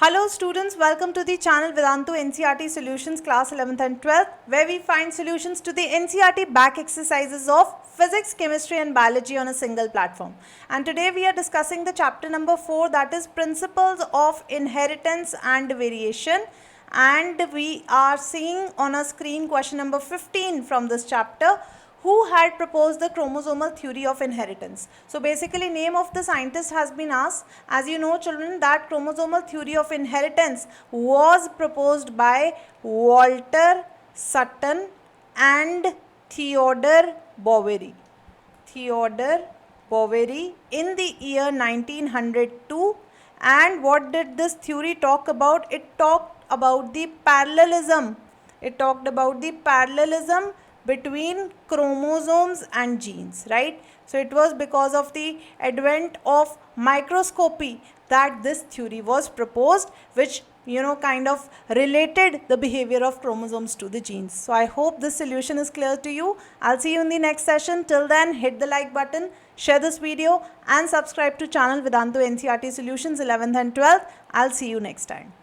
Hello students, welcome to the channel Vedantu NCERT Solutions class 11th and 12th, where we find solutions to the NCERT back exercises of physics, chemistry and biology on a single platform. And today we are discussing the chapter number 4, that is principles of inheritance and variation. And we are seeing on a screen question number 15 from this chapter. Who had proposed the chromosomal theory of inheritance? So basically name of the scientist has been asked. As you know children, that chromosomal theory of inheritance was proposed by Walter Sutton and Theodore Boveri. Theodore Boveri in the year 1902. And what did this theory talk about? It talked about the parallelism. It talked about the parallelism between chromosomes and genes, right? So it was because of the advent of microscopy that this theory was proposed, which kind of related the behavior of chromosomes to the genes. So I hope this solution is clear to you. I'll see you in the next session. Till then, hit the like button, share this video and subscribe to channel Vedantu NCERT Solutions 11th and 12th. I'll see you next time.